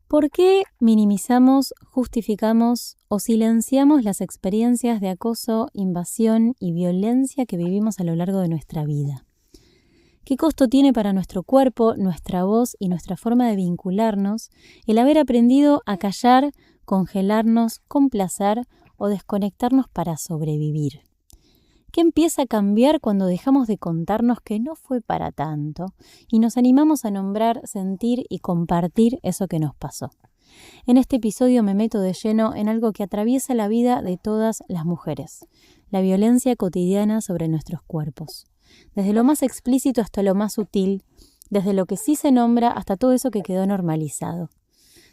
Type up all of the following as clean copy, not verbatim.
¿Por qué minimizamos, justificamos o silenciamos las experiencias de acoso, invasión y violencia que vivimos a lo largo de nuestra vida? ¿Qué costo tiene para nuestro cuerpo, nuestra voz y nuestra forma de vincularnos el haber aprendido a callar, congelarnos, complacer o desconectarnos para sobrevivir? ¿Qué empieza a cambiar cuando dejamos de contarnos que no fue para tanto y nos animamos a nombrar, sentir y compartir eso que nos pasó? En este episodio me meto de lleno en algo que atraviesa la vida de todas las mujeres: la violencia cotidiana sobre nuestros cuerpos. Desde lo más explícito hasta lo más sutil, desde lo que sí se nombra hasta todo eso que quedó normalizado.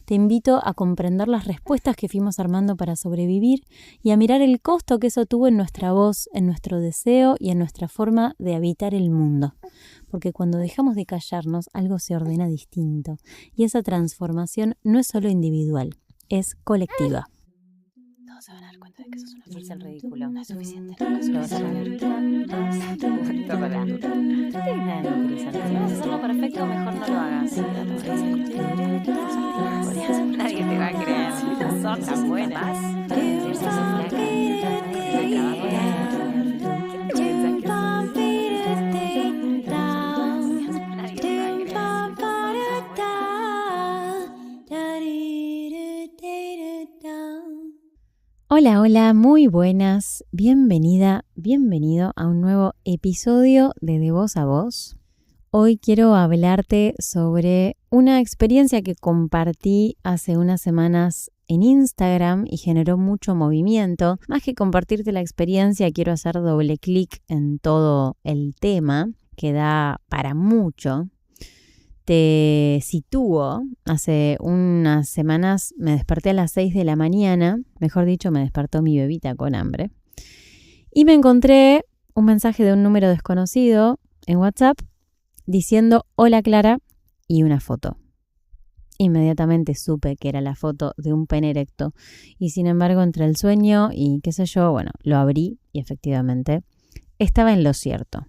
Te invito a comprender las respuestas que fuimos armando para sobrevivir y a mirar el costo que eso tuvo en nuestra voz, en nuestro deseo y en nuestra forma de habitar el mundo. Porque cuando dejamos de callarnos, algo se ordena distinto. Y esa transformación no es solo individual, es colectiva. Todos se van a dar cuenta de que sos una farsa el ridículo. No es suficiente. Lo vas a lograr. Si hacerlo perfecto, mejor no lo hagas. Nadie te va a creer. Son tan buenas. Hola, muy buenas, bienvenida, bienvenido a un nuevo episodio de Voz a Voz. Hoy quiero hablarte sobre una experiencia que compartí hace unas semanas en Instagram y generó mucho movimiento. Más que compartirte la experiencia, quiero hacer doble clic en todo el tema, que da para mucho. Te sitúo, hace unas semanas me desperté a las 6 de la mañana, mejor dicho, me despertó mi bebita con hambre, y me encontré un mensaje de un número desconocido en WhatsApp diciendo "Hola Clara" y una foto. Inmediatamente supe que era la foto de un pene erecto y sin embargo entre el sueño y qué sé yo, lo abrí y efectivamente estaba en lo cierto.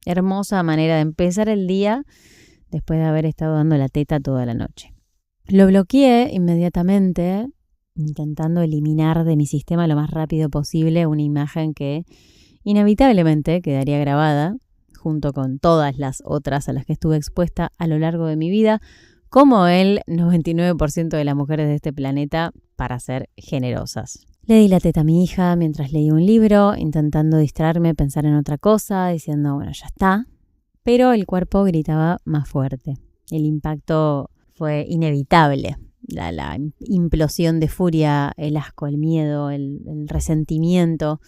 Hermosa manera de empezar el día después de haber estado dando la teta toda la noche. Lo bloqueé inmediatamente, intentando eliminar de mi sistema lo más rápido posible una imagen que inevitablemente quedaría grabada, junto con todas las otras a las que estuve expuesta a lo largo de mi vida, como el 99% de las mujeres de este planeta, para ser generosas. Le di la teta a mi hija mientras leía un libro, intentando distraerme, pensar en otra cosa, diciendo, ya está. Pero el cuerpo gritaba más fuerte. El impacto fue inevitable. La implosión de furia, el asco, el miedo, el resentimiento.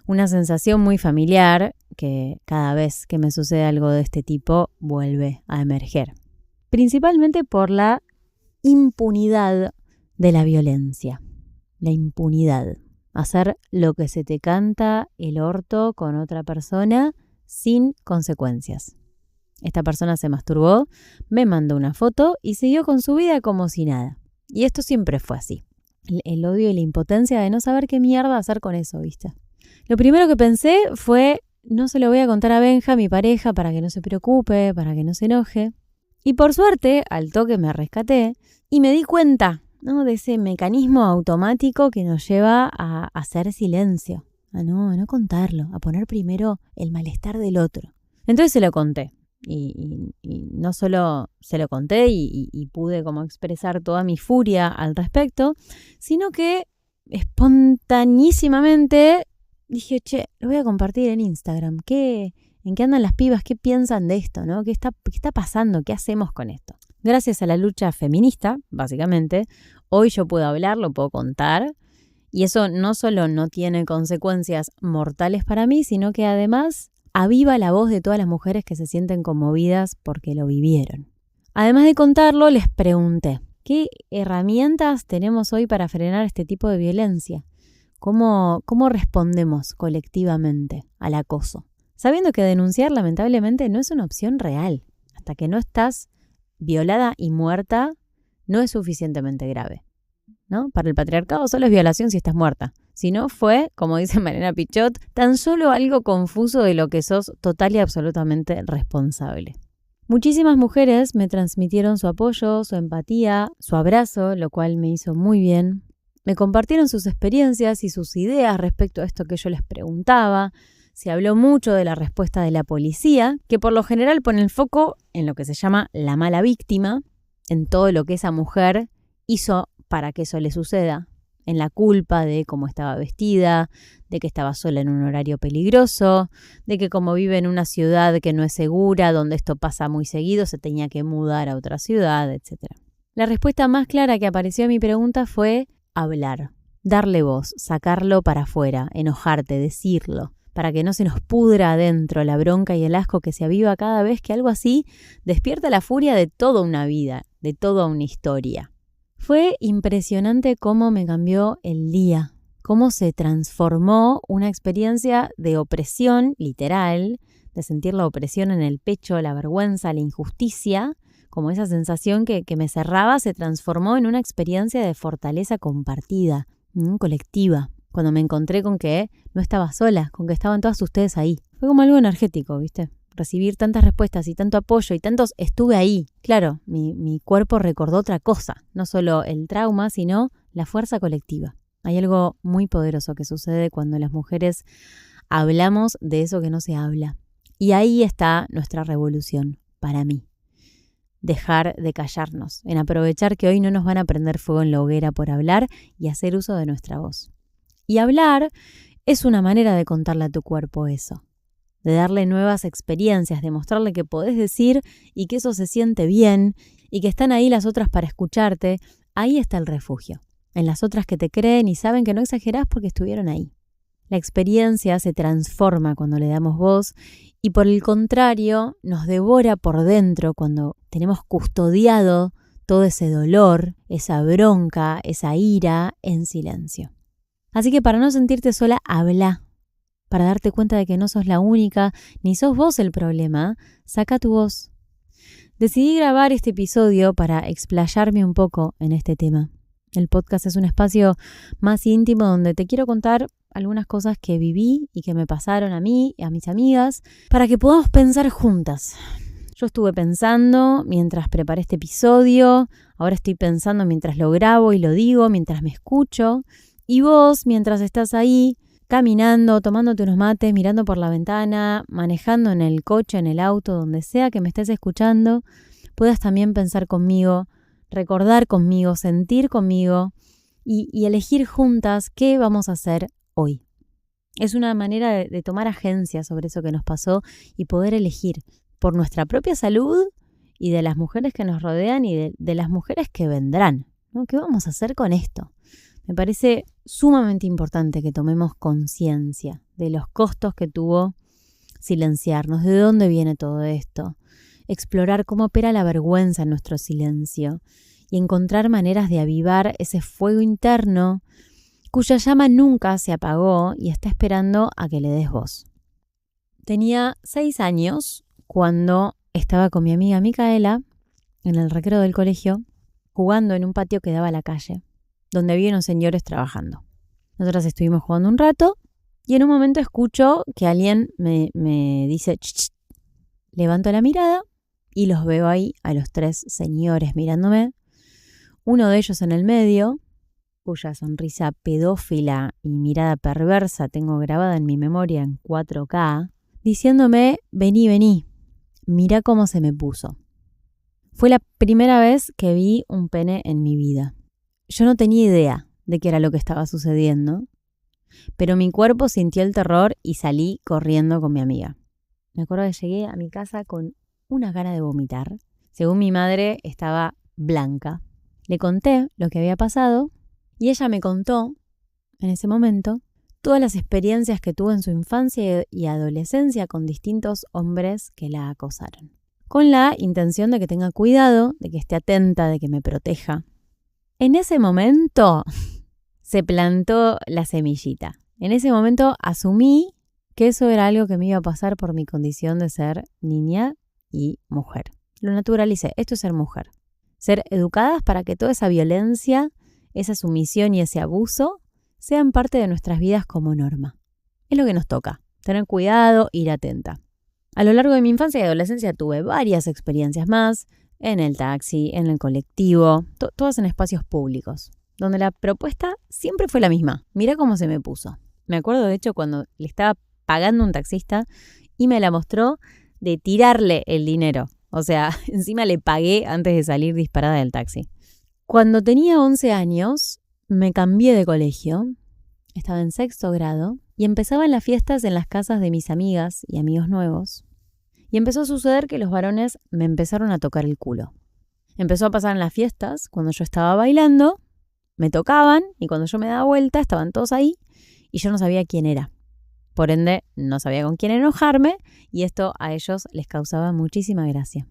Una sensación muy familiar que cada vez que me sucede algo de este tipo vuelve a emerger. Principalmente por la impunidad de la violencia. La impunidad. Hacer lo que se te canta el orto con otra persona sin consecuencias. Esta persona se masturbó, me mandó una foto y siguió con su vida como si nada. Y esto siempre fue así. El odio y la impotencia de no saber qué mierda hacer con eso, ¿viste? Lo primero que pensé fue, no se lo voy a contar a Benja, mi pareja, para que no se preocupe, para que no se enoje. Y por suerte, al toque me rescaté y me di cuenta, ¿no?, de ese mecanismo automático que nos lleva a hacer silencio. A no contarlo, a poner primero el malestar del otro. Entonces se lo conté. Y no solo se lo conté y pude como expresar toda mi furia al respecto, sino que espontanísimamente dije, lo voy a compartir en Instagram. ¿En qué andan las pibas? ¿Qué piensan de esto, ¿no? ¿Qué está pasando? ¿Qué hacemos con esto? Gracias a la lucha feminista, básicamente, hoy yo puedo hablar, lo puedo contar. Y eso no solo no tiene consecuencias mortales para mí, sino que además aviva la voz de todas las mujeres que se sienten conmovidas porque lo vivieron. Además de contarlo, les pregunté, ¿qué herramientas tenemos hoy para frenar este tipo de violencia? ¿Cómo respondemos colectivamente al acoso? Sabiendo que denunciar lamentablemente no es una opción real. Hasta que no estás violada y muerta, no es suficientemente grave, ¿no? Para el patriarcado solo es violación si estás muerta. Si no, fue, como dice Malena Pichot, tan solo algo confuso de lo que sos total y absolutamente responsable. Muchísimas mujeres me transmitieron su apoyo, su empatía, su abrazo, lo cual me hizo muy bien. Me compartieron sus experiencias y sus ideas respecto a esto que yo les preguntaba. Se habló mucho de la respuesta de la policía, que por lo general pone el foco en lo que se llama la mala víctima, en todo lo que esa mujer hizo para que eso le suceda, en la culpa de cómo estaba vestida, de que estaba sola en un horario peligroso, de que como vive en una ciudad que no es segura, donde esto pasa muy seguido, se tenía que mudar a otra ciudad, etc. La respuesta más clara que apareció a mi pregunta fue hablar, darle voz, sacarlo para afuera, enojarte, decirlo, para que no se nos pudra adentro la bronca y el asco que se aviva cada vez que algo así despierta la furia de toda una vida, de toda una historia. Fue impresionante cómo me cambió el día, cómo se transformó una experiencia de opresión literal, de sentir la opresión en el pecho, la vergüenza, la injusticia, como esa sensación que me cerraba, se transformó en una experiencia de fortaleza compartida, colectiva, cuando me encontré con que no estaba sola, con que estaban todas ustedes ahí. Fue como algo energético, ¿viste? Recibir tantas respuestas y tanto apoyo y tantos estuve ahí. Claro, mi cuerpo recordó otra cosa, no solo el trauma, sino la fuerza colectiva. Hay algo muy poderoso que sucede cuando las mujeres hablamos de eso que no se habla. Y ahí está nuestra revolución, para mí. Dejar de callarnos, en aprovechar que hoy no nos van a prender fuego en la hoguera por hablar y hacer uso de nuestra voz. Y hablar es una manera de contarle a tu cuerpo eso, de darle nuevas experiencias, de mostrarle que podés decir y que eso se siente bien y que están ahí las otras para escucharte. Ahí está el refugio, en las otras que te creen y saben que no exagerás porque estuvieron ahí. La experiencia se transforma cuando le damos voz y por el contrario nos devora por dentro cuando tenemos custodiado todo ese dolor, esa bronca, esa ira en silencio. Así que para no sentirte sola, habla. Para darte cuenta de que no sos la única, ni sos vos el problema, saca tu voz. Decidí grabar este episodio para explayarme un poco en este tema. El podcast es un espacio más íntimo donde te quiero contar algunas cosas que viví y que me pasaron a mí y a mis amigas para que podamos pensar juntas. Yo estuve pensando mientras preparé este episodio, ahora estoy pensando mientras lo grabo y lo digo, mientras me escucho. Y vos, mientras estás ahí, caminando, tomándote unos mates, mirando por la ventana, manejando en el coche, en el auto, donde sea que me estés escuchando, puedas también pensar conmigo, recordar conmigo, sentir conmigo y elegir juntas qué vamos a hacer hoy. Es una manera de tomar agencia sobre eso que nos pasó y poder elegir por nuestra propia salud y de las mujeres que nos rodean y de las mujeres que vendrán, ¿no? ¿Qué vamos a hacer con esto? Me parece sumamente importante que tomemos conciencia de los costos que tuvo silenciarnos, de dónde viene todo esto, explorar cómo opera la vergüenza en nuestro silencio y encontrar maneras de avivar ese fuego interno cuya llama nunca se apagó y está esperando a que le des voz. Tenía 6 años cuando estaba con mi amiga Micaela en el recreo del colegio jugando en un patio que daba a la calle, donde había unos señores trabajando. Nosotras estuvimos jugando un rato y en un momento escucho que alguien me dice ch. Levanto la mirada y los veo ahí a los 3 señores mirándome. Uno de ellos en el medio, cuya sonrisa pedófila y mirada perversa tengo grabada en mi memoria en 4K, diciéndome, vení, mirá cómo se me puso. Fue la primera vez que vi un pene en mi vida. Yo no tenía idea de qué era lo que estaba sucediendo, pero mi cuerpo sintió el terror y salí corriendo con mi amiga. Me acuerdo que llegué a mi casa con una gana de vomitar. Según mi madre, estaba blanca. Le conté lo que había pasado y ella me contó, en ese momento, todas las experiencias que tuvo en su infancia y adolescencia con distintos hombres que la acosaron. Con la intención de que tenga cuidado, de que esté atenta, de que me proteja. En ese momento se plantó la semillita. En ese momento asumí que eso era algo que me iba a pasar por mi condición de ser niña y mujer. Lo naturalicé. Esto es ser mujer. Ser educadas para que toda esa violencia, esa sumisión y ese abuso sean parte de nuestras vidas como norma. Es lo que nos toca. Tener cuidado, ir atenta. A lo largo de mi infancia y adolescencia tuve varias experiencias más, en el taxi, en el colectivo, todas en espacios públicos, donde la propuesta siempre fue la misma. Mirá cómo se me puso. Me acuerdo de hecho cuando le estaba pagando un taxista y me la mostró de tirarle el dinero. O sea, encima le pagué antes de salir disparada del taxi. Cuando tenía 11 años, me cambié de colegio. Estaba en 6º grado y empezaban las fiestas en las casas de mis amigas y amigos nuevos. Y empezó a suceder que los varones me empezaron a tocar el culo. Empezó a pasar en las fiestas, cuando yo estaba bailando, me tocaban y cuando yo me daba vuelta estaban todos ahí y yo no sabía quién era. Por ende, no sabía con quién enojarme y esto a ellos les causaba muchísima gracia.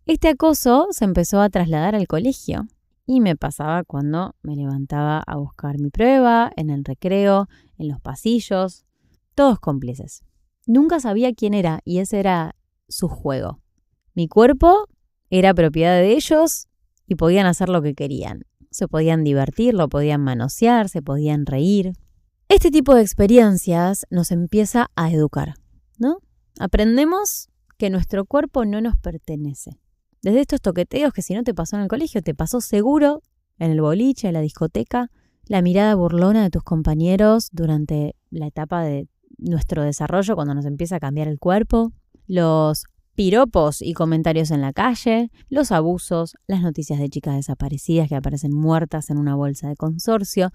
Este acoso se empezó a trasladar al colegio y me pasaba cuando me levantaba a buscar mi prueba, en el recreo, en los pasillos, todos cómplices. Nunca sabía quién era y ese era su juego. Mi cuerpo era propiedad de ellos y podían hacer lo que querían. Se podían divertir, lo podían manosear, se podían reír. Este tipo de experiencias nos empieza a educar, ¿no? Aprendemos que nuestro cuerpo no nos pertenece. Desde estos toqueteos que si no te pasó en el colegio, te pasó seguro en el boliche, en la discoteca, la mirada burlona de tus compañeros durante la etapa de nuestro desarrollo cuando nos empieza a cambiar el cuerpo, los piropos y comentarios en la calle, los abusos, las noticias de chicas desaparecidas que aparecen muertas en una bolsa de consorcio.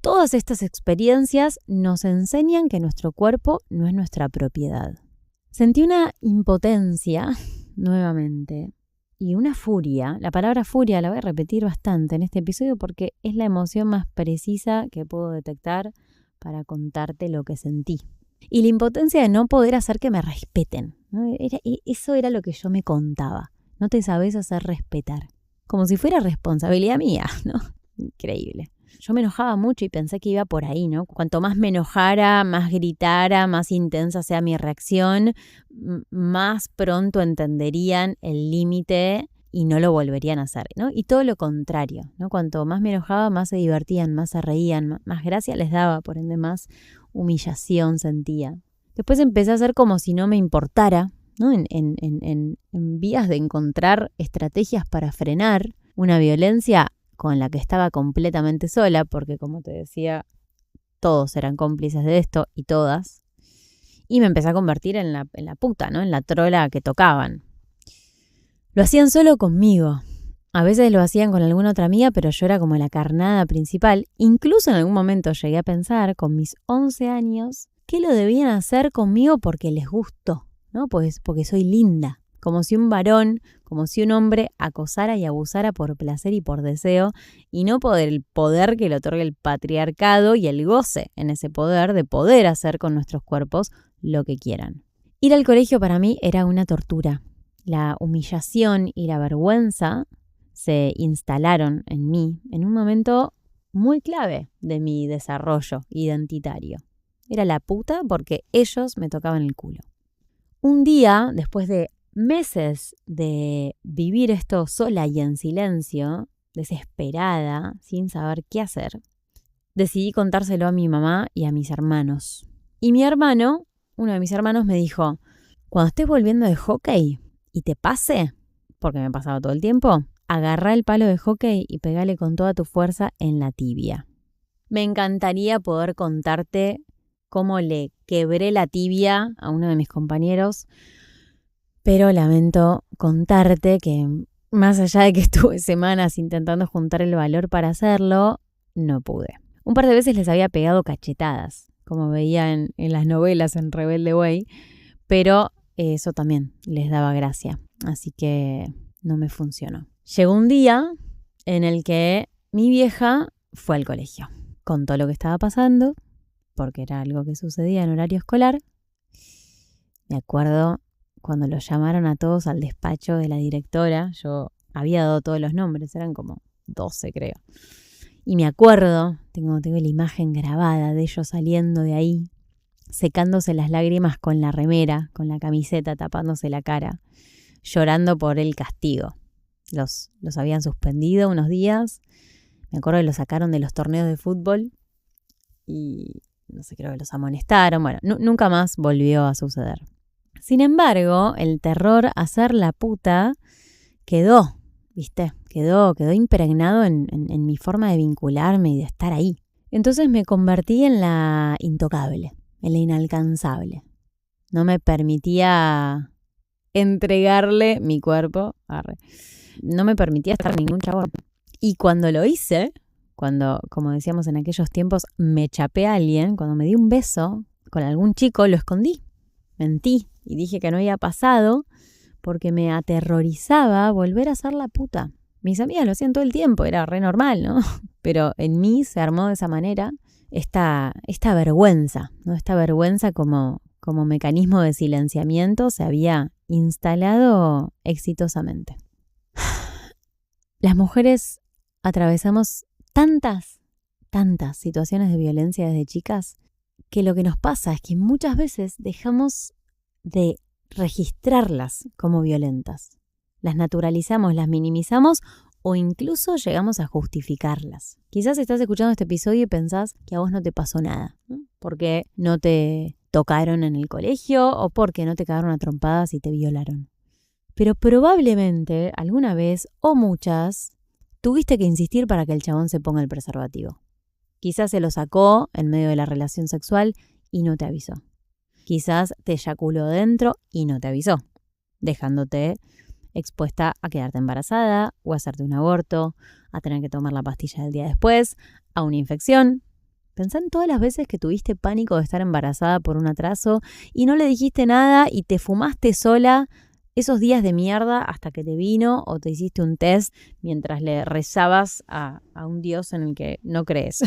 Todas estas experiencias nos enseñan que nuestro cuerpo no es nuestra propiedad. Sentí una impotencia, nuevamente, y una furia. La palabra furia la voy a repetir bastante en este episodio porque es la emoción más precisa que puedo detectar para contarte lo que sentí. Y la impotencia de no poder hacer que me respeten, ¿no? Eso era lo que yo me contaba. No te sabes hacer respetar. Como si fuera responsabilidad mía, ¿no? Increíble. Yo me enojaba mucho y pensé que iba por ahí, ¿no? Cuanto más me enojara, más gritara, más intensa sea mi reacción, más pronto entenderían el límite y no lo volverían a hacer, ¿no? Y todo lo contrario, ¿no? Cuanto más me enojaba, más se divertían, más se reían, más gracia les daba, por ende más humillación sentía. Después empecé a hacer como si no me importara, ¿no? En vías de encontrar estrategias para frenar una violencia con la que estaba completamente sola, porque como te decía, todos eran cómplices de esto y todas. Y me empecé a convertir en la puta, ¿no? En la trola que tocaban. Lo hacían solo conmigo. A veces lo hacían con alguna otra amiga, pero yo era como la carnada principal. Incluso en algún momento llegué a pensar, con mis 11 años, que lo debían hacer conmigo porque les gustó, ¿no? Pues porque soy linda. Como si un varón, como si un hombre acosara y abusara por placer y por deseo, y no por el poder que le otorga el patriarcado y el goce en ese poder de poder hacer con nuestros cuerpos lo que quieran. Ir al colegio para mí era una tortura. La humillación y la vergüenza se instalaron en mí en un momento muy clave de mi desarrollo identitario. Era la puta porque ellos me tocaban el culo. Un día, después de meses de vivir esto sola y en silencio, desesperada, sin saber qué hacer, decidí contárselo a mi mamá y a mis hermanos. Y mi hermano, uno de mis hermanos me dijo, cuando estés volviendo de hockey y te pase, porque me pasaba todo el tiempo, agarrá el palo de hockey y pegale con toda tu fuerza en la tibia. Me encantaría poder contarte cómo le quebré la tibia a uno de mis compañeros, pero lamento contarte que más allá de que estuve semanas intentando juntar el valor para hacerlo, no pude. Un par de veces les había pegado cachetadas, como veía en las novelas en Rebelde Way, pero eso también les daba gracia, así que no me funcionó. Llegó un día en el que mi vieja fue al colegio, contó lo que estaba pasando, porque era algo que sucedía en horario escolar. Me acuerdo cuando los llamaron a todos al despacho de la directora, yo había dado todos los nombres, eran como 12 creo. Y me acuerdo, tengo la imagen grabada de ellos saliendo de ahí, secándose las lágrimas con la remera, con la camiseta, tapándose la cara, llorando por el castigo. Los habían suspendido unos días, me acuerdo que los sacaron de los torneos de fútbol y no sé, creo que los amonestaron. Bueno, nunca más volvió a suceder. Sin embargo, el terror a ser la puta quedó, ¿viste? Quedó impregnado en mi forma de vincularme y de estar ahí. Entonces me convertí en la intocable, en la inalcanzable. No me permitía entregarle mi cuerpo. No me permitía estar con ningún chabón. Y cuando lo hice, cuando, como decíamos en aquellos tiempos, me chapé a alguien, cuando me di un beso con algún chico, lo escondí. Mentí y dije que no había pasado porque me aterrorizaba volver a ser la puta. Mis amigas lo hacían todo el tiempo, era re normal, ¿no? Pero en mí se armó de esa manera esta vergüenza, ¿no? Esta vergüenza como mecanismo de silenciamiento se había instalado exitosamente. Las mujeres atravesamos tantas situaciones de violencia desde chicas que lo que nos pasa es que muchas veces dejamos de registrarlas como violentas. Las naturalizamos, las minimizamos o incluso llegamos a justificarlas. Quizás estás escuchando este episodio y pensás que a vos no te pasó nada, ¿no? Porque no te tocaron en el colegio o porque no te cagaron a trompadas y te violaron. Pero probablemente alguna vez o muchas tuviste que insistir para que el chabón se ponga el preservativo. Quizás se lo sacó en medio de la relación sexual y no te avisó. Quizás te eyaculó dentro y no te avisó, dejándote expuesta a quedarte embarazada o a hacerte un aborto, a tener que tomar la pastilla del día después, a una infección. Pensá en todas las veces que tuviste pánico de estar embarazada por un atraso y no le dijiste nada y te fumaste sola esos días de mierda hasta que te vino o te hiciste un test mientras le rezabas a un Dios en el que no crees.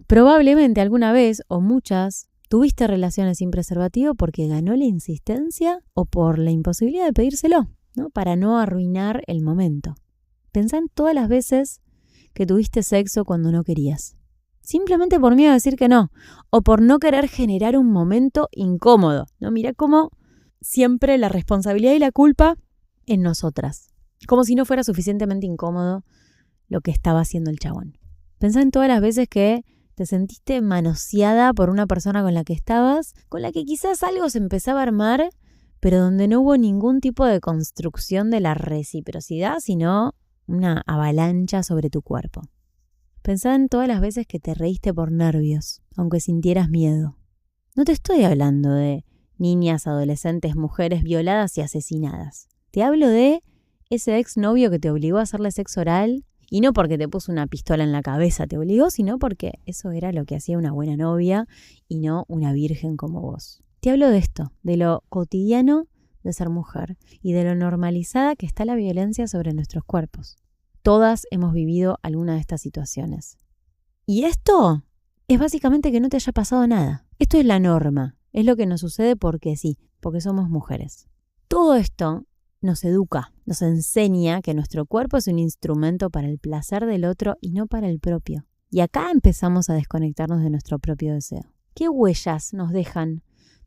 Probablemente alguna vez o muchas tuviste relaciones sin preservativo porque ganó la insistencia o por la imposibilidad de pedírselo, ¿no? Para no arruinar el momento. Pensá en todas las veces que tuviste sexo cuando no querías. Simplemente por miedo a decir que no o por no querer generar un momento incómodo, ¿no? Mirá cómo siempre la responsabilidad y la culpa en nosotras. Como si no fuera suficientemente incómodo lo que estaba haciendo el chabón. Pensá en todas las veces que te sentiste manoseada por una persona con la que estabas, con la que quizás algo se empezaba a armar, pero donde no hubo ningún tipo de construcción de la reciprocidad, sino una avalancha sobre tu cuerpo. Pensá en todas las veces que te reíste por nervios, aunque sintieras miedo. No te estoy hablando de niñas, adolescentes, mujeres violadas y asesinadas. Te hablo de ese exnovio que te obligó a hacerle sexo oral, y no porque te puso una pistola en la cabeza te obligó, sino porque eso era lo que hacía una buena novia y no una virgen como vos. Te hablo de esto, de lo cotidiano de ser mujer y de lo normalizada que está la violencia sobre nuestros cuerpos. Todas hemos vivido alguna de estas situaciones. Y esto es básicamente que no te haya pasado nada. Esto es la norma. Es lo que nos sucede porque sí, porque somos mujeres. Todo esto nos educa, nos enseña que nuestro cuerpo es un instrumento para el placer del otro y no para el propio. Y acá empezamos a desconectarnos de nuestro propio deseo. ¿Qué huellas nos dejan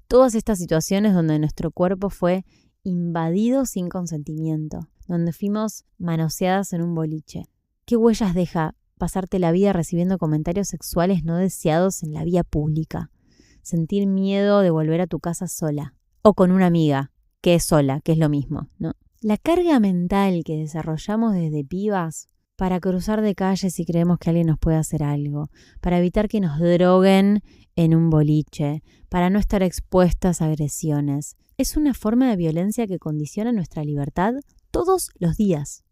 todas estas situaciones donde nuestro cuerpo fue invadido sin consentimiento, donde fuimos manoseadas en un boliche? ¿Qué huellas deja pasarte la vida recibiendo comentarios sexuales no deseados en la vía pública? Sentir miedo de volver a tu casa sola o con una amiga que es sola, que es lo mismo, ¿no? La carga mental que desarrollamos desde pibas para cruzar de calle si creemos que alguien nos puede hacer algo, para evitar que nos droguen en un boliche, para no estar expuestas a agresiones, es una forma de violencia que condiciona nuestra libertad todos los días.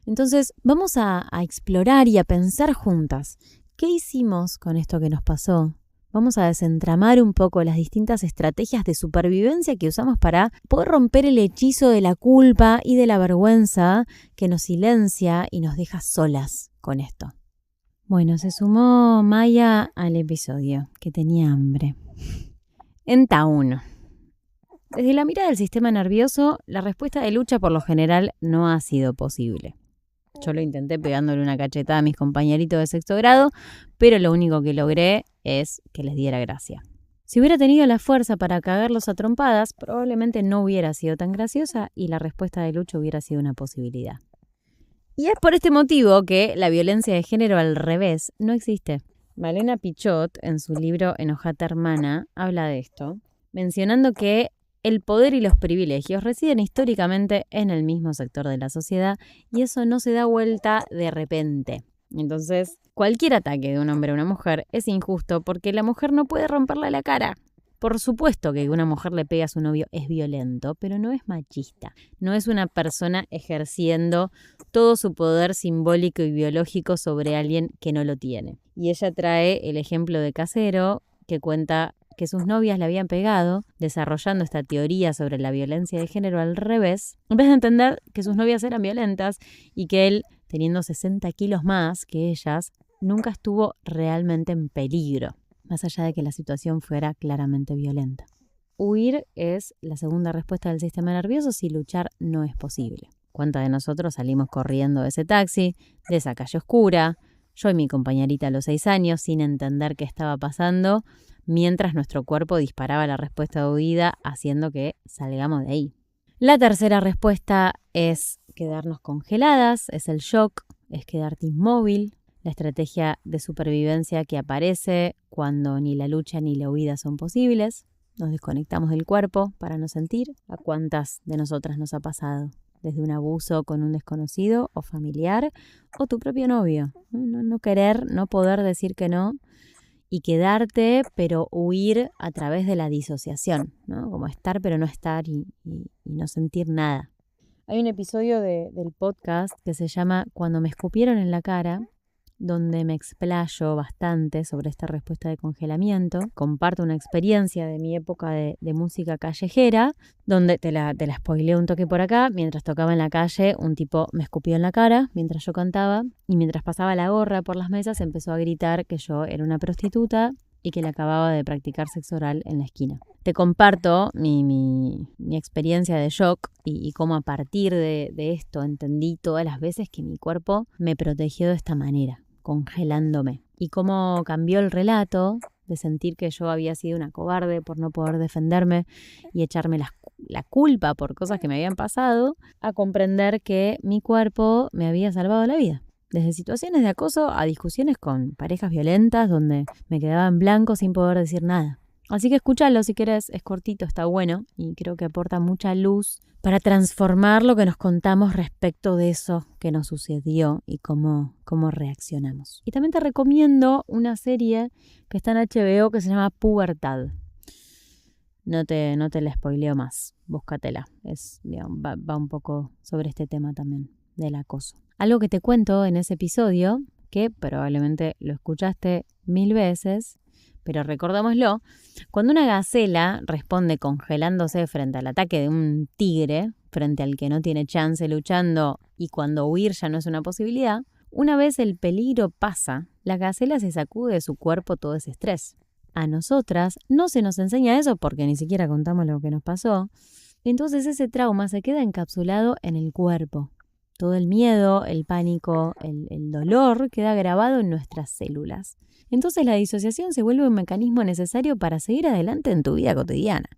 Entonces, vamos a explorar y a pensar juntas, ¿qué hicimos con esto que nos pasó? Vamos a desentramar un poco las distintas estrategias de supervivencia que usamos para poder romper el hechizo de la culpa y de la vergüenza que nos silencia y nos deja solas con esto. Bueno, se sumó Maya al episodio, que tenía hambre. Enta 1. Desde la mirada del sistema nervioso, la respuesta de lucha por lo general no ha sido posible. Yo lo intenté pegándole una cachetada a mis compañeritos de sexto grado, pero lo único que logré es que les diera gracia. Si hubiera tenido la fuerza para cagarlos a trompadas, probablemente no hubiera sido tan graciosa y la respuesta de lucha hubiera sido una posibilidad. Y es por este motivo que la violencia de género al revés no existe. Malena Pichot, en su libro Enojate Hermana, habla de esto, mencionando que el poder y los privilegios residen históricamente en el mismo sector de la sociedad y eso no se da vuelta de repente. Entonces, cualquier ataque de un hombre a una mujer es injusto porque la mujer no puede romperle la cara. Por supuesto que una mujer le pegue a su novio es violento, pero no es machista. No es una persona ejerciendo todo su poder simbólico y biológico sobre alguien que no lo tiene. Y ella trae el ejemplo de Casero, que cuenta que sus novias le habían pegado, desarrollando esta teoría sobre la violencia de género al revés, en vez de entender que sus novias eran violentas y que él, teniendo 60 kilos más que ellas, nunca estuvo realmente en peligro, más allá de que la situación fuera claramente violenta. Huir es la segunda respuesta del sistema nervioso si luchar no es posible. ¿Cuántas de nosotros salimos corriendo de ese taxi, de esa calle oscura, yo y mi compañerita a los 6 años, sin entender qué estaba pasando, mientras nuestro cuerpo disparaba la respuesta de huida, haciendo que salgamos de ahí? La tercera respuesta es quedarnos congeladas, es el shock, es quedarte inmóvil, la estrategia de supervivencia que aparece cuando ni la lucha ni la huida son posibles. Nos desconectamos del cuerpo para no sentir. ¿A cuántas de nosotras nos ha pasado? Desde un abuso con un desconocido o familiar o tu propio novio. No querer, no poder decir que no y quedarte, pero huir a través de la disociación, ¿no? Como estar pero no estar y no sentir nada. Hay un episodio del podcast que se llama Cuando me escupieron en la cara, donde me explayo bastante sobre esta respuesta de congelamiento. Comparto una experiencia de mi época de música callejera, donde te la spoileo un toque por acá. Mientras tocaba en la calle, un tipo me escupió en la cara mientras yo cantaba, y mientras pasaba la gorra por las mesas empezó a gritar que yo era una prostituta y que le acababa de practicar sexo oral en la esquina. Te comparto mi experiencia de shock y cómo a partir de esto entendí todas las veces que mi cuerpo me protegió de esta manera, congelándome. Y cómo cambió el relato de sentir que yo había sido una cobarde por no poder defenderme y echarme la culpa por cosas que me habían pasado, a comprender que mi cuerpo me había salvado la vida. Desde situaciones de acoso a discusiones con parejas violentas donde me quedaba en blanco sin poder decir nada. Así que escúchalo si querés, es cortito, está bueno y creo que aporta mucha luz para transformar lo que nos contamos respecto de eso que nos sucedió y cómo reaccionamos. Y también te recomiendo una serie que está en HBO que se llama Pubertad. No te la spoileo más, búscatela. Va un poco sobre este tema también del acoso. Algo que te cuento en ese episodio, que probablemente lo escuchaste 1000 veces, pero recordámoslo, cuando una gacela responde congelándose frente al ataque de un tigre, frente al que no tiene chance luchando y cuando huir ya no es una posibilidad, una vez el peligro pasa, la gacela se sacude de su cuerpo todo ese estrés. A nosotras no se nos enseña eso porque ni siquiera contamos lo que nos pasó, entonces ese trauma se queda encapsulado en el cuerpo. Todo el miedo, el pánico, el dolor queda grabado en nuestras células. Entonces la disociación se vuelve un mecanismo necesario para seguir adelante en tu vida cotidiana.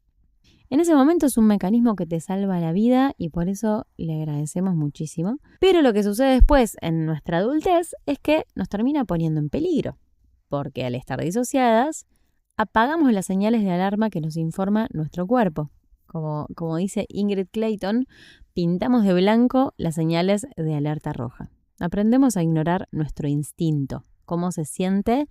En ese momento es un mecanismo que te salva la vida y por eso le agradecemos muchísimo. Pero lo que sucede después en nuestra adultez es que nos termina poniendo en peligro. Porque al estar disociadas, apagamos las señales de alarma que nos informa nuestro cuerpo. Como dice Ingrid Clayton, pintamos de blanco las señales de alerta roja. Aprendemos a ignorar nuestro instinto, cómo se siente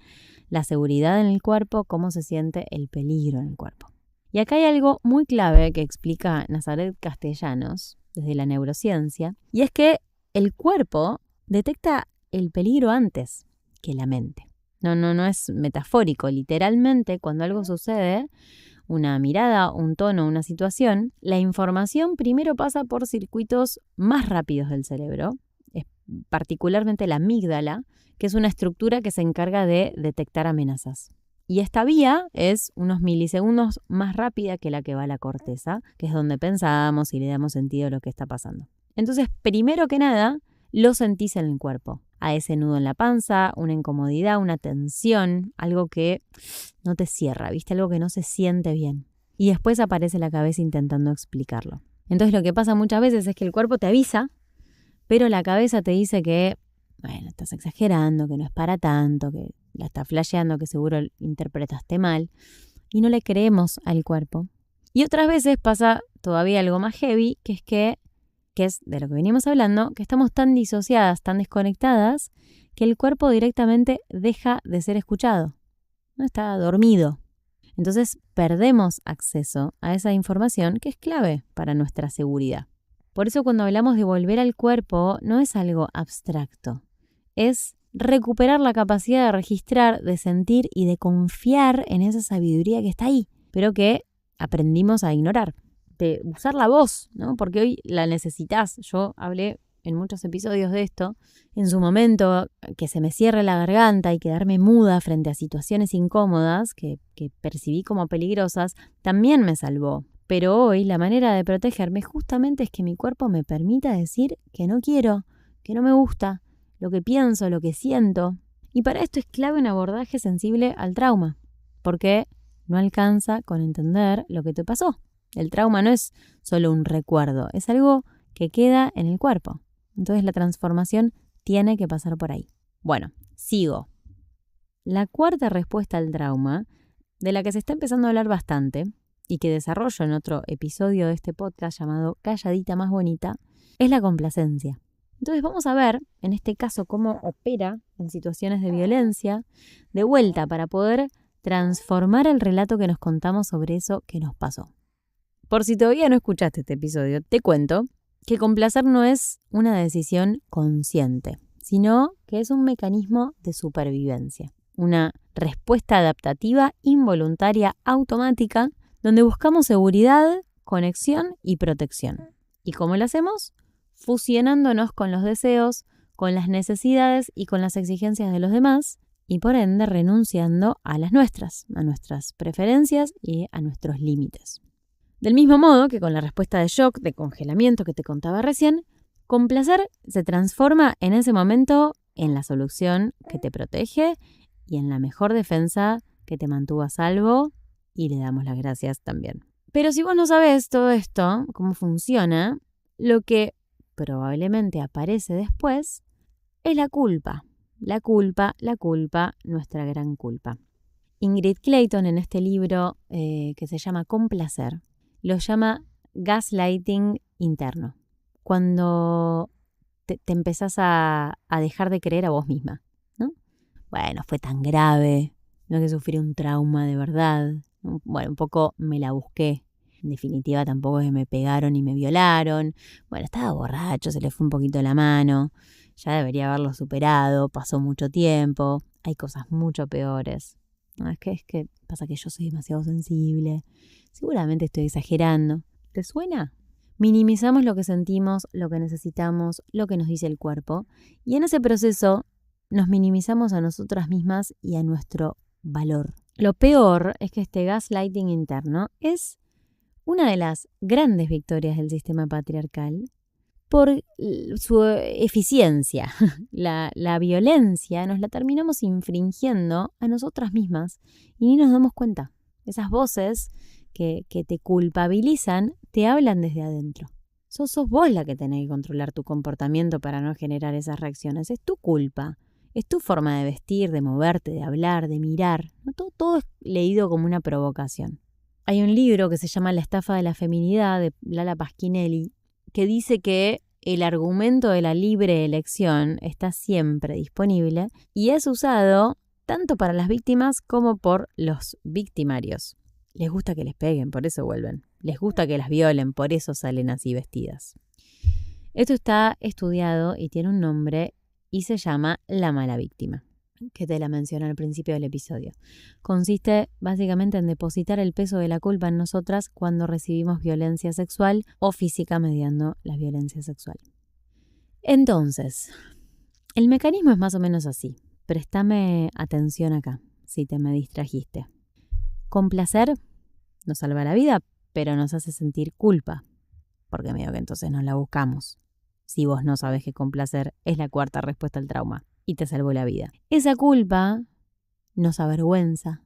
la seguridad en el cuerpo, cómo se siente el peligro en el cuerpo. Y acá hay algo muy clave que explica Nazaret Castellanos desde la neurociencia, y es que el cuerpo detecta el peligro antes que la mente. No es metafórico, literalmente cuando algo sucede, una mirada, un tono, una situación, la información primero pasa por circuitos más rápidos del cerebro, particularmente la amígdala, que es una estructura que se encarga de detectar amenazas. Y esta vía es unos milisegundos más rápida que la que va a la corteza, que es donde pensamos y le damos sentido a lo que está pasando. Entonces, primero que nada, lo sentís en el cuerpo. A ese nudo en la panza, una incomodidad, una tensión, algo que no te cierra, ¿viste? Algo que no se siente bien. Y después aparece la cabeza intentando explicarlo. Entonces lo que pasa muchas veces es que el cuerpo te avisa, pero la cabeza te dice que, bueno, estás exagerando, que no es para tanto, que la estás flasheando, que seguro interpretaste mal. Y no le creemos al cuerpo. Y otras veces pasa todavía algo más heavy, que es de lo que venimos hablando, que estamos tan disociadas, tan desconectadas, que el cuerpo directamente deja de ser escuchado, ¿no? Está dormido. Entonces perdemos acceso a esa información que es clave para nuestra seguridad. Por eso cuando hablamos de volver al cuerpo, no es algo abstracto, es recuperar la capacidad de registrar, de sentir y de confiar en esa sabiduría que está ahí, pero que aprendimos a ignorar. De usar la voz, ¿no? Porque hoy la necesitas. Yo hablé en muchos episodios de esto. En su momento, que se me cierre la garganta y quedarme muda frente a situaciones incómodas que percibí como peligrosas, también me salvó. Pero hoy la manera de protegerme justamente es que mi cuerpo me permita decir que no quiero, que no me gusta, lo que pienso, lo que siento. Y para esto es clave un abordaje sensible al trauma, porque no alcanza con entender lo que te pasó. El trauma no es solo un recuerdo, es algo que queda en el cuerpo. Entonces la transformación tiene que pasar por ahí. Bueno, sigo. La cuarta respuesta al trauma, de la que se está empezando a hablar bastante y que desarrollo en otro episodio de este podcast llamado Calladita más bonita, es la complacencia. Entonces vamos a ver, en este caso, cómo opera en situaciones de violencia, de vuelta para poder transformar el relato que nos contamos sobre eso que nos pasó. Por si todavía no escuchaste este episodio, te cuento que complacer no es una decisión consciente, sino que es un mecanismo de supervivencia, una respuesta adaptativa involuntaria automática donde buscamos seguridad, conexión y protección. ¿Y cómo lo hacemos? Fusionándonos con los deseos, con las necesidades y con las exigencias de los demás y por ende renunciando a las nuestras preferencias y a nuestros límites. Del mismo modo que con la respuesta de shock, de congelamiento que te contaba recién, complacer se transforma en ese momento en la solución que te protege y en la mejor defensa que te mantuvo a salvo, y le damos las gracias también. Pero si vos no sabés todo esto, cómo funciona, lo que probablemente aparece después es la culpa. La culpa, nuestra gran culpa. Ingrid Clayton, en este libro que se llama Complacer, lo llama gaslighting interno. Cuando te empezás a dejar de creer a vos misma, ¿no? Bueno, fue tan grave, no es que sufrí un trauma de verdad. Bueno, un poco me la busqué. En definitiva, tampoco es que me pegaron y me violaron. Bueno, estaba borracho, se le fue un poquito la mano. Ya debería haberlo superado, pasó mucho tiempo. Hay cosas mucho peores. No, es que pasa que yo soy demasiado sensible. Seguramente estoy exagerando. ¿Te suena? Minimizamos lo que sentimos, lo que necesitamos, lo que nos dice el cuerpo. Y en ese proceso nos minimizamos a nosotras mismas y a nuestro valor. Lo peor es que este gaslighting interno es una de las grandes victorias del sistema patriarcal por su eficiencia. La violencia nos la terminamos infringiendo a nosotras mismas y ni nos damos cuenta. Esas voces que te culpabilizan te hablan desde adentro. Sos vos la que tenés que controlar tu comportamiento para no generar esas reacciones. Es tu culpa. Es tu forma de vestir, de moverte, de hablar, de mirar. ¿No? Todo es leído como una provocación. Hay un libro que se llama La estafa de la feminidad de Lala Pasquinelli que dice que el argumento de la libre elección está siempre disponible y es usado tanto para las víctimas como por los victimarios. Les gusta que les peguen, por eso vuelven. Les gusta que las violen, por eso salen así vestidas. Esto está estudiado y tiene un nombre y se llama la mala víctima, que te la mencioné al principio del episodio. Consiste básicamente en depositar el peso de la culpa en nosotras cuando recibimos violencia sexual o física mediando la violencia sexual. Entonces, el mecanismo es más o menos así. Préstame atención acá, si te me distrajiste. Complacer nos salva la vida, pero nos hace sentir culpa, porque medio que entonces nos la buscamos. Si vos no sabes que complacer es la cuarta respuesta al trauma y te salvó la vida. Esa culpa nos avergüenza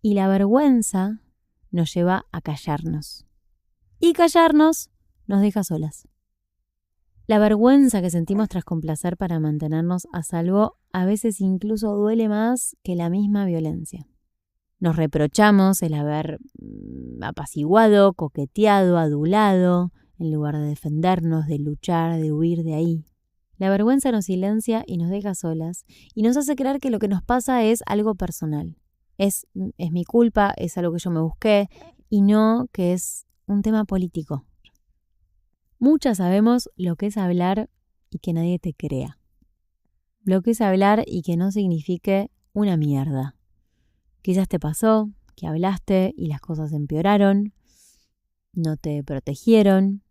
y la vergüenza nos lleva a callarnos. Y callarnos nos deja solas. La vergüenza que sentimos tras complacer para mantenernos a salvo a veces incluso duele más que la misma violencia. Nos reprochamos el haber apaciguado, coqueteado, adulado, en lugar de defendernos, de luchar, de huir de ahí. La vergüenza nos silencia y nos deja solas y nos hace creer que lo que nos pasa es algo personal. Es mi culpa, es algo que yo me busqué y no que es un tema político. Muchas sabemos lo que es hablar y que nadie te crea. Lo que es hablar y que no signifique una mierda. Quizás te pasó que hablaste y las cosas empeoraron, no te protegieron,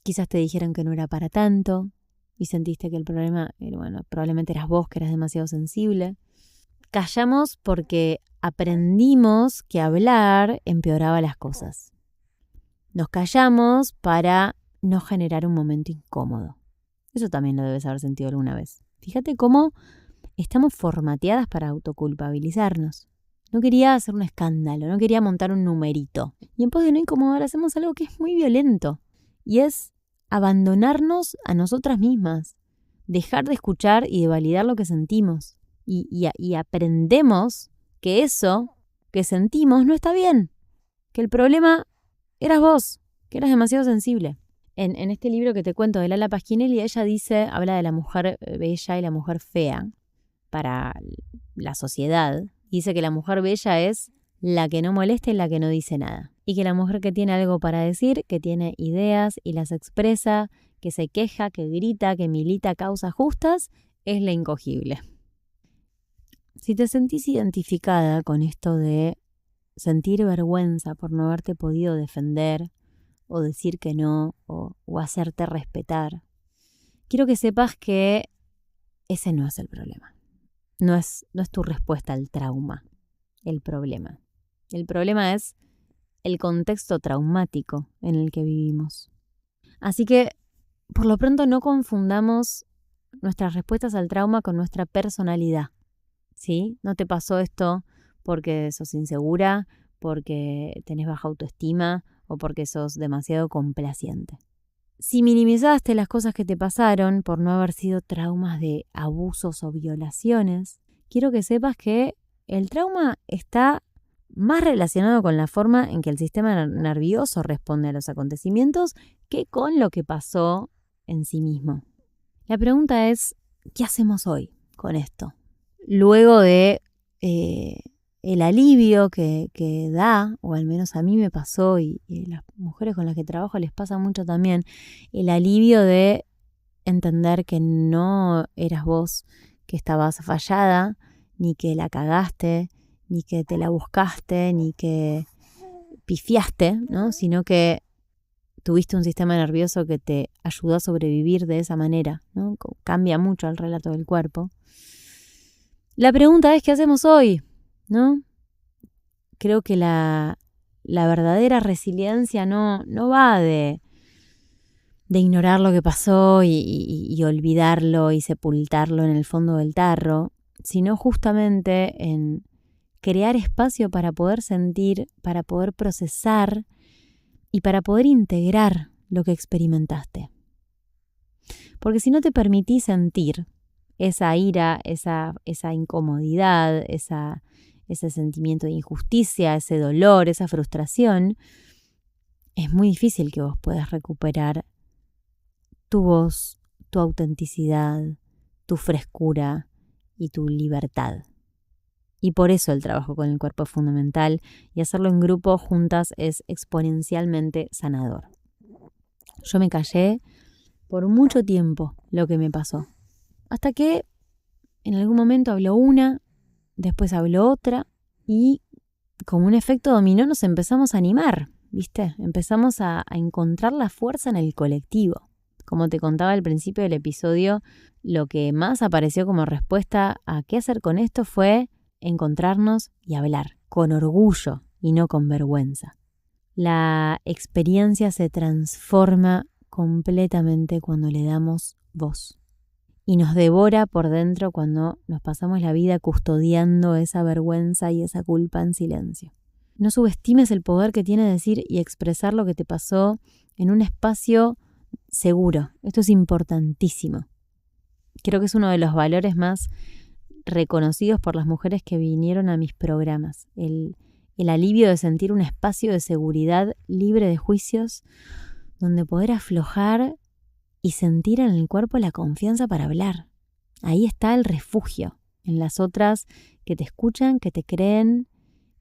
quizás te dijeron que no era para tanto y sentiste que el problema, probablemente eras vos que eras demasiado sensible. Callamos porque aprendimos que hablar empeoraba las cosas. Nos callamos para no generar un momento incómodo. Eso también lo debes haber sentido alguna vez. Fíjate cómo estamos formateadas para autoculpabilizarnos. No quería hacer un escándalo, no quería montar un numerito. Y en pos de no incomodar hacemos algo que es muy violento. Y es abandonarnos a nosotras mismas. Dejar de escuchar y de validar lo que sentimos. Y aprendemos que eso que sentimos no está bien. Que el problema eras vos, que eras demasiado sensible. En este libro que te cuento de Lala Pasquinelli, ella habla de la mujer bella y la mujer fea para la sociedad. Dice que la mujer bella es la que no molesta y la que no dice nada. Y que la mujer que tiene algo para decir, que tiene ideas y las expresa, que se queja, que grita, que milita causas justas, es la incogible. Si te sentís identificada con esto de sentir vergüenza por no haberte podido defender, o decir que no, o hacerte respetar, quiero que sepas que ese no es el problema. No es tu respuesta al trauma el problema. El problema es el contexto traumático en el que vivimos. Así que, por lo pronto, no confundamos nuestras respuestas al trauma con nuestra personalidad. ¿Sí? No te pasó esto porque sos insegura, porque tenés baja autoestima o porque sos demasiado complaciente. Si minimizaste las cosas que te pasaron por no haber sido traumas de abusos o violaciones, quiero que sepas que el trauma está más relacionado con la forma en que el sistema nervioso responde a los acontecimientos que con lo que pasó en sí mismo. La pregunta es, ¿qué hacemos hoy con esto? Luego de el alivio que da, o al menos a mí me pasó y las mujeres con las que trabajo les pasa mucho también, el alivio de entender que no eras vos que estabas fallada, ni que la cagaste, ni que te la buscaste, ni que pifiaste, ¿no? Sino que tuviste un sistema nervioso que te ayudó a sobrevivir de esa manera, ¿no? Cambia mucho el relato del cuerpo. La pregunta es, ¿qué hacemos hoy? ¿No? Creo que la verdadera resiliencia no va de ignorar lo que pasó y olvidarlo y sepultarlo en el fondo del tarro, sino justamente en crear espacio para poder sentir, para poder procesar y para poder integrar lo que experimentaste. Porque si no te permitís sentir esa ira, esa incomodidad, ese sentimiento de injusticia, ese dolor, esa frustración, es muy difícil que vos puedas recuperar tu voz, tu autenticidad, tu frescura y tu libertad. Y por eso el trabajo con el cuerpo es fundamental y hacerlo en grupo juntas es exponencialmente sanador. Yo me callé por mucho tiempo lo que me pasó, hasta que en algún momento habló una, después habló otra y como un efecto dominó nos empezamos a animar, ¿viste? Empezamos a encontrar la fuerza en el colectivo. Como te contaba al principio del episodio, lo que más apareció como respuesta a qué hacer con esto fue encontrarnos y hablar, con orgullo y no con vergüenza. La experiencia se transforma completamente cuando le damos voz. Y nos devora por dentro cuando nos pasamos la vida custodiando esa vergüenza y esa culpa en silencio. No subestimes el poder que tiene decir y expresar lo que te pasó en un espacio seguro. Esto es importantísimo. Creo que es uno de los valores más reconocidos por las mujeres que vinieron a mis programas. El el alivio de sentir un espacio de seguridad libre de juicios, donde poder aflojar y sentir en el cuerpo la confianza para hablar. Ahí está el refugio, en las otras que te escuchan, que te creen,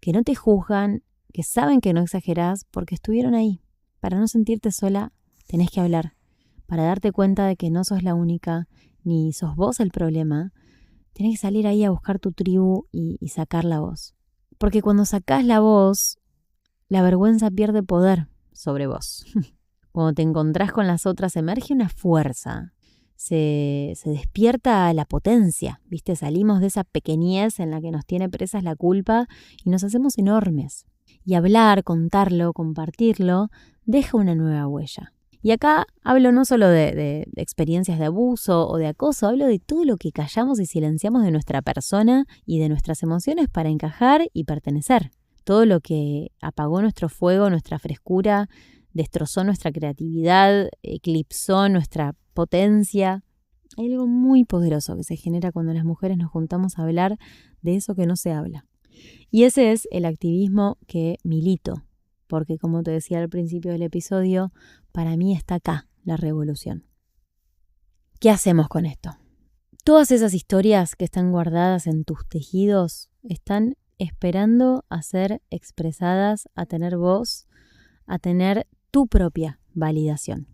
que no te juzgan, que saben que no exagerás porque estuvieron ahí. Para no sentirte sola, tenés que hablar. Para darte cuenta de que no sos la única, ni sos vos el problema, tenés que salir ahí a buscar tu tribu y sacar la voz. Porque cuando sacás la voz, la vergüenza pierde poder sobre vos. Cuando te encontrás con las otras, emerge una fuerza. Se despierta la potencia, ¿viste? Salimos de esa pequeñez en la que nos tiene presas la culpa y nos hacemos enormes. Y hablar, contarlo, compartirlo, deja una nueva huella. Y acá hablo no solo de experiencias de abuso o de acoso, hablo de todo lo que callamos y silenciamos de nuestra persona y de nuestras emociones para encajar y pertenecer. Todo lo que apagó nuestro fuego, nuestra frescura, destrozó nuestra creatividad, eclipsó nuestra potencia. Hay algo muy poderoso que se genera cuando las mujeres nos juntamos a hablar de eso que no se habla. Y ese es el activismo que milito, porque como te decía al principio del episodio, para mí está acá la revolución. ¿Qué hacemos con esto? Todas esas historias que están guardadas en tus tejidos están esperando a ser expresadas, a tener voz, a tener tu propia validación.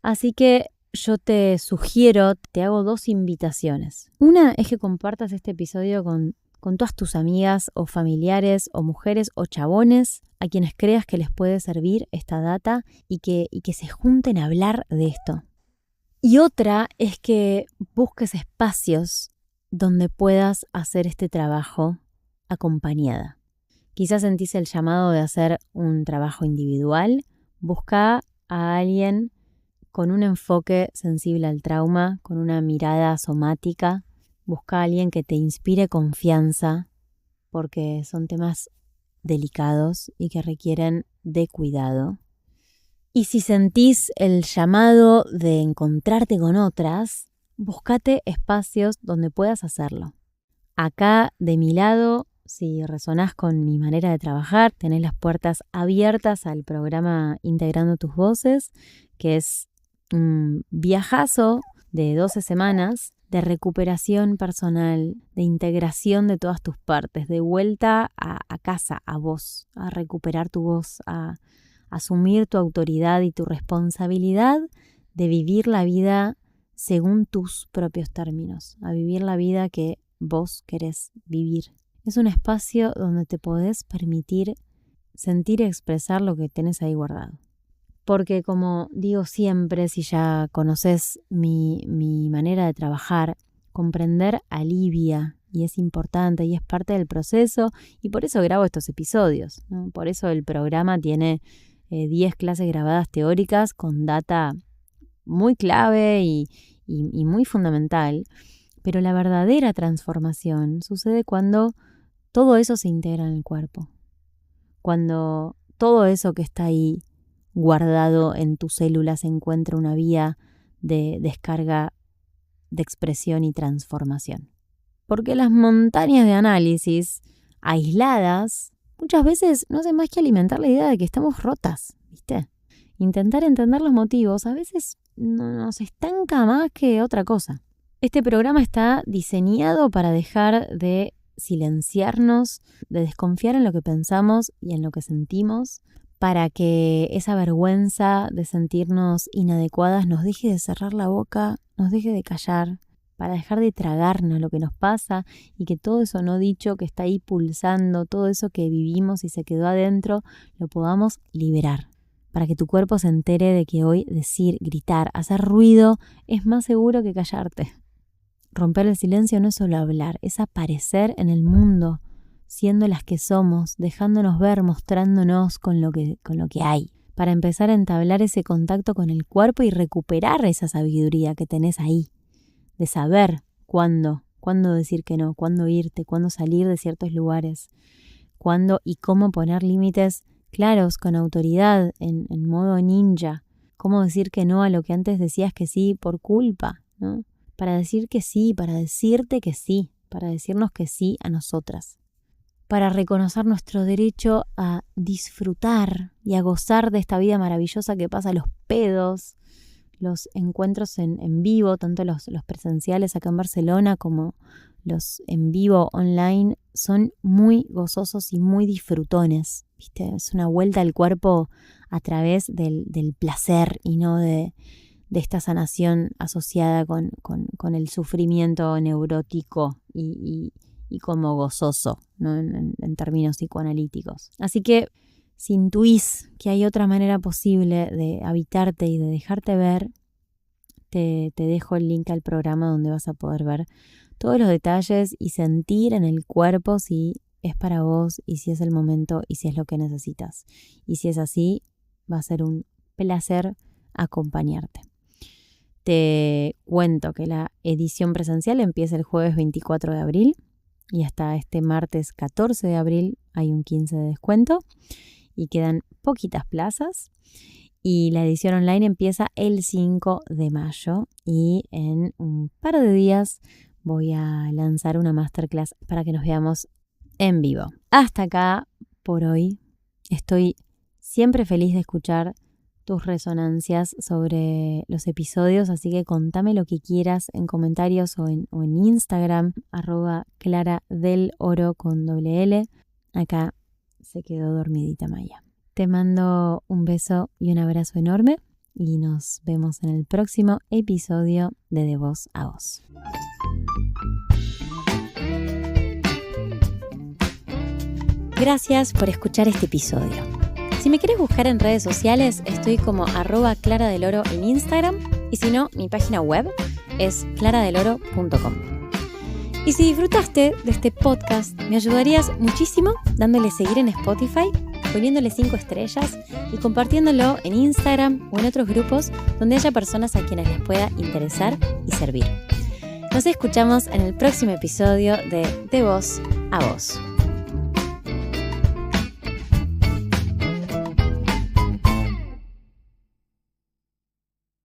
Así que yo te sugiero, te hago 2 invitaciones. Una es que compartas este episodio con todas tus amigas o familiares o mujeres o chabones a quienes creas que les puede servir esta data y que se junten a hablar de esto. Y otra es que busques espacios donde puedas hacer este trabajo acompañada. Quizás sentís el llamado de hacer un trabajo individual. Busca a alguien con un enfoque sensible al trauma, con una mirada somática. Busca a alguien que te inspire confianza, porque son temas delicados y que requieren de cuidado. Y si sentís el llamado de encontrarte con otras, búscate espacios donde puedas hacerlo. Acá, de mi lado, si resonás con mi manera de trabajar, tenés las puertas abiertas al programa Integrando tus Voces, que es un viajazo de 12 semanas de recuperación personal, de integración de todas tus partes, de vuelta a casa, a vos, a recuperar tu voz, a asumir tu autoridad y tu responsabilidad de vivir la vida según tus propios términos, a vivir la vida que vos querés vivir. Es un espacio donde te podés permitir sentir y expresar lo que tenés ahí guardado. Porque como digo siempre, si ya conoces mi manera de trabajar, comprender alivia y es importante y es parte del proceso y por eso grabo estos episodios, ¿no? Por eso el programa tiene 10 clases grabadas teóricas con data muy clave y muy fundamental. Pero la verdadera transformación sucede cuando todo eso se integra en el cuerpo. Cuando todo eso que está ahí guardado en tus células encuentra una vía de descarga, de expresión y transformación. Porque las montañas de análisis aisladas muchas veces no hacen más que alimentar la idea de que estamos rotas, ¿viste? Intentar entender los motivos a veces nos estanca más que otra cosa. Este programa está diseñado para dejar de silenciarnos, de desconfiar en lo que pensamos y en lo que sentimos, para que esa vergüenza de sentirnos inadecuadas nos deje de cerrar la boca, nos deje de callar, para dejar de tragarnos lo que nos pasa y que todo eso no dicho que está ahí pulsando, todo eso que vivimos y se quedó adentro, lo podamos liberar. Para que tu cuerpo se entere de que hoy decir, gritar, hacer ruido es más seguro que callarte. Romper el silencio no es solo hablar, es aparecer en el mundo, siendo las que somos, dejándonos ver, mostrándonos con lo que hay, para empezar a entablar ese contacto con el cuerpo y recuperar esa sabiduría que tenés ahí, de saber cuándo decir que no, cuándo irte, cuándo salir de ciertos lugares, cuándo y cómo poner límites claros, con autoridad, en modo ninja, cómo decir que no a lo que antes decías que sí por culpa, ¿no? Para decir que sí, para decirte que sí, para decirnos que sí a nosotras. para reconocer nuestro derecho a disfrutar y a gozar de esta vida maravillosa que pasa, los pedos, los encuentros en vivo, tanto los presenciales acá en Barcelona como los en vivo online, son muy gozosos y muy disfrutones, ¿viste? Es una vuelta al cuerpo a través del placer y no de esta sanación asociada con el sufrimiento neurótico y como gozoso, ¿no? en términos psicoanalíticos. Así que si intuís que hay otra manera posible de habitarte y de dejarte ver, te dejo el link al programa donde vas a poder ver todos los detalles y sentir en el cuerpo si es para vos y si es el momento y si es lo que necesitas. Y si es así, va a ser un placer acompañarte. Te cuento que la edición presencial empieza el jueves 24 de abril y hasta este martes 14 de abril hay un 15% de descuento y quedan poquitas plazas. Y la edición online empieza el 5 de mayo y en un par de días voy a lanzar una masterclass para que nos veamos en vivo. Hasta acá por hoy. Estoy siempre feliz de escuchar tus resonancias sobre los episodios, así que contame lo que quieras en comentarios o en Instagram, @claradeloro con ll. Acá se quedó dormidita Maya. Te mando un beso y un abrazo enorme y nos vemos en el próximo episodio de Voz a Voz. Gracias por escuchar este episodio. Si me quieres buscar en redes sociales, estoy como @claradeloro en Instagram y si no, mi página web es claradeloro.com. Y si disfrutaste de este podcast, me ayudarías muchísimo dándole seguir en Spotify, poniéndole 5 estrellas y compartiéndolo en Instagram o en otros grupos donde haya personas a quienes les pueda interesar y servir. Nos escuchamos en el próximo episodio de Voz a Voz.